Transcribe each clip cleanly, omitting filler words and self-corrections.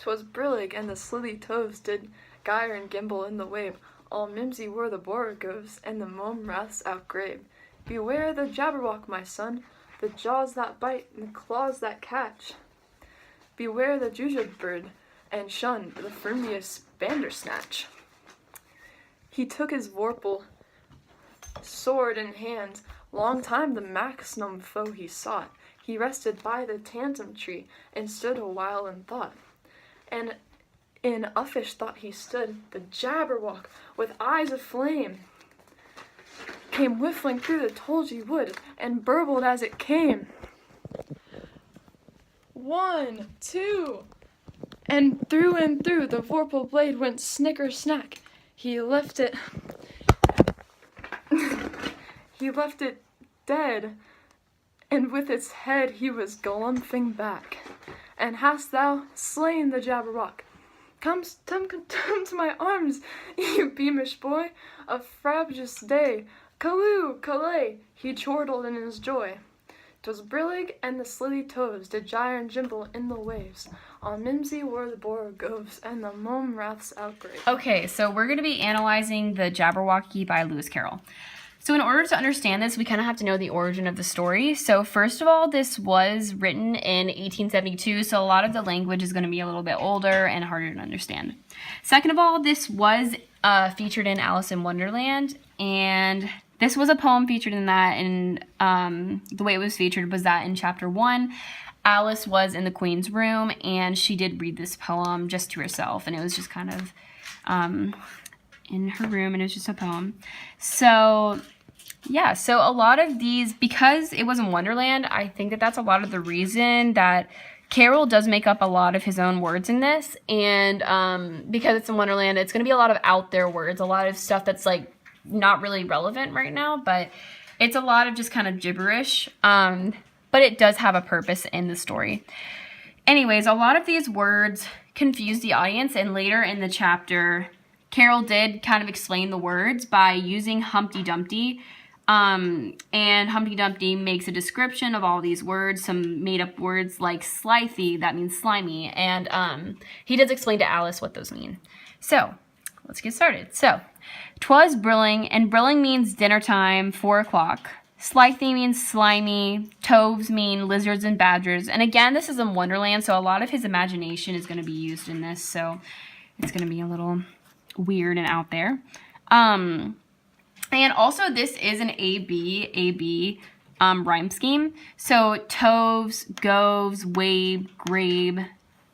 'Twas brillig, and the slithy toves did gyre and gimble in the wave. All mimsy were the borogoves, and the mome raths outgrabe. Beware the Jabberwock, my son, the jaws that bite, and the claws that catch. Beware the jujube bird, and shun the frumious bandersnatch. He took his vorpal sword in hand. Long time the maximum foe he sought. He rested by the tantum tree, and stood a while in thought. And in uffish thought he stood, the Jabberwock, with eyes of flame, came whiffling through the tulgey wood, and burbled as it came. 1, 2, and through the vorpal blade went snicker snack. He left it dead, and with its head he was galumphing back. And hast thou slain the Jabberwock? Come to my arms, you beamish boy, a frabjous day. Callooh, Calais, he chortled in his joy. 'Twas brillig, and the slithy toves did gyre and gimble in the waves. All mimsy were the borogoves, and the mome raths outgrabe. Okay, so we're going to be analyzing the Jabberwocky by Lewis Carroll. So in order to understand this, we kind of have to know the origin of the story. So first of all, this was written in 1872, so a lot of the language is going to be a little bit older and harder to understand. Second of all, this was featured in Alice in Wonderland, and this was a poem featured in that, and the way it was featured was that in chapter 1, Alice was in the Queen's room, and she did read this poem just to herself, and it was just kind of in her room, and it was just a poem. So yeah, so a lot of these, because it was in Wonderland, I think that that's a lot of the reason that Carroll does make up a lot of his own words in this, and because it's in Wonderland, it's going to be a lot of out there words, a lot of stuff that's like not really relevant right now, but it's a lot of just kind of gibberish, but it does have a purpose in the story. Anyways, a lot of these words confuse the audience, and later in the chapter, Carroll did kind of explain the words by using Humpty Dumpty, and Humpty Dumpty makes a description of all these words, some made-up words like slithy, that means slimy, and he does explain to Alice what those mean. So, let's get started. So, 'twas brilling, and brilling means dinner time, 4 o'clock. Slithy means slimy, toves mean lizards and badgers, and again, this is in Wonderland, so a lot of his imagination is going to be used in this, so it's going to be a little weird and out there. And also, this is an A-B rhyme scheme. So toves, goves, wabe, grabe,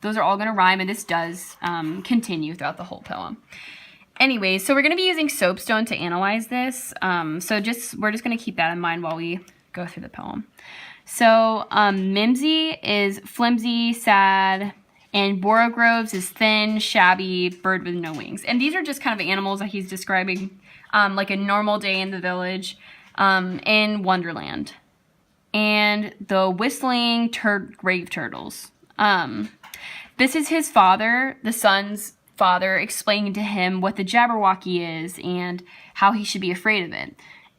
those are all going to rhyme, and this does continue throughout the whole poem. Anyway, so we're going to be using soapstone to analyze this. We're just going to keep that in mind while we go through the poem. So mimsy is flimsy, sad, and borogoves is thin, shabby, bird with no wings. And these are just kind of animals that he's describing, like a normal day in the village in Wonderland. And the whistling grave turtles. This is his father, the son's father, explaining to him what the Jabberwocky is and how he should be afraid of it.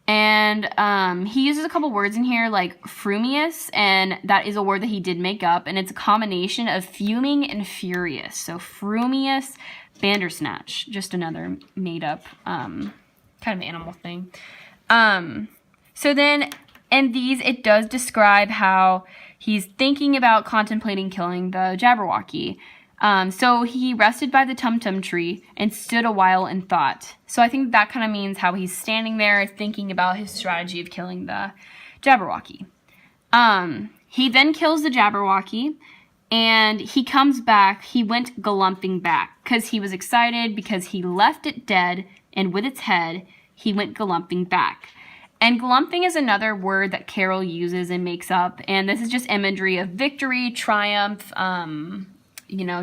And he uses a couple words in here like frumious, and that is a word that he did make up, and it's a combination of fuming and furious. So frumious, bandersnatch, just another made up kind of animal thing. So then in these, it does describe how he's thinking about contemplating killing the Jabberwocky. So he rested by the tum-tum tree and stood a while in thought. So I think that kind of means how he's standing there thinking about his strategy of killing the Jabberwocky. He then kills the Jabberwocky, and he comes back. He went galumphing back because he was excited because he left it dead, and with its head, he went galumphing back. And galumphing is another word that Carroll uses and makes up, and this is just imagery of victory, triumph,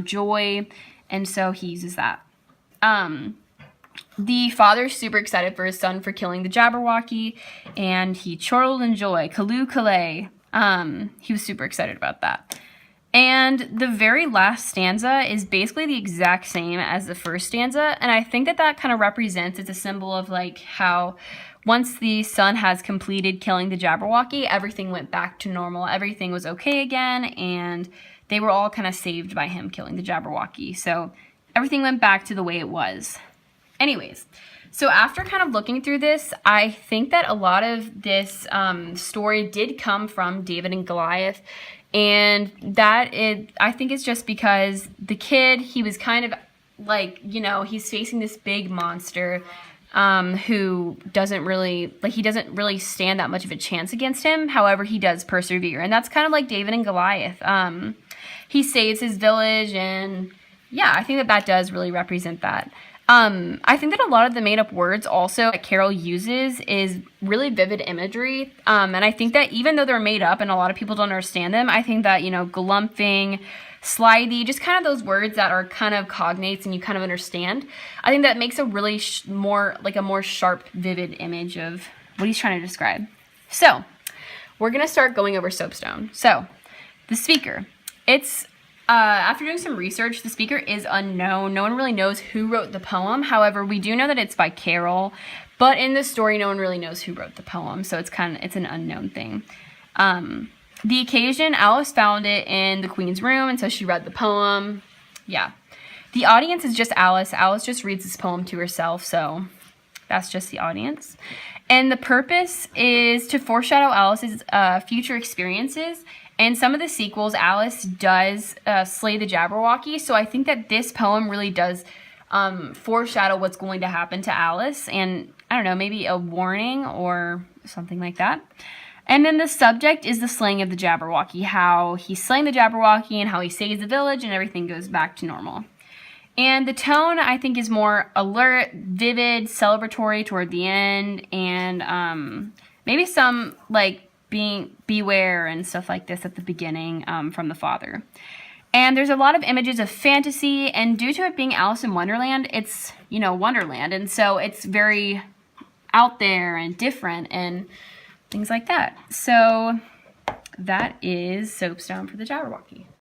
joy, and so he uses that. The father's super excited for his son for killing the Jabberwocky, and he chortled in joy, Callooh, Calais. He was super excited about that. And the very last stanza is basically the exact same as the first stanza, and I think that kind of represents, it's a symbol of like how once the son has completed killing the Jabberwocky, everything went back to normal. Everything was okay again, and they were all kind of saved by him killing the Jabberwocky. So everything went back to the way it was. Anyways, so after kind of looking through this, I think that a lot of this story did come from David and Goliath. And I think it's just because the kid, he was kind of like, you know, he's facing this big monster who doesn't really, like, he doesn't really stand that much of a chance against him. However, he does persevere. And that's kind of like David and Goliath. He saves his village, and yeah, I think that does really represent that. I think that a lot of the made-up words also that Carol uses is really vivid imagery, and I think that even though they're made up and a lot of people don't understand them, I think that, you know, galumphing, slithy, just kind of those words that are kind of cognates and you kind of understand, I think that makes a really more sharp, vivid image of what he's trying to describe. So, we're going to start going over Soapstone. So, the speaker. After doing some research, the speaker is unknown. No one really knows who wrote the poem. However, we do know that it's by Carol, but in the story, no one really knows who wrote the poem, so it's an unknown thing. The occasion, Alice found it in the Queen's room, and so she read the poem. Yeah. The audience is just Alice. Alice just reads this poem to herself, so that's just the audience. And the purpose is to foreshadow Alice's future experiences. And some of the sequels, Alice does slay the Jabberwocky, so I think that this poem really does foreshadow what's going to happen to Alice, and I don't know, maybe a warning or something like that. And then the subject is the slaying of the Jabberwocky, how he's slaying the Jabberwocky and how he saves the village and everything goes back to normal. And the tone, I think, is more alert, vivid, celebratory toward the end, and maybe some, like, beware and stuff like this at the beginning from the father. And there's a lot of images of fantasy, and due to it being Alice in Wonderland, it's, you know, Wonderland, and so it's very out there and different and things like that. So that is Soapstone for the Jabberwocky.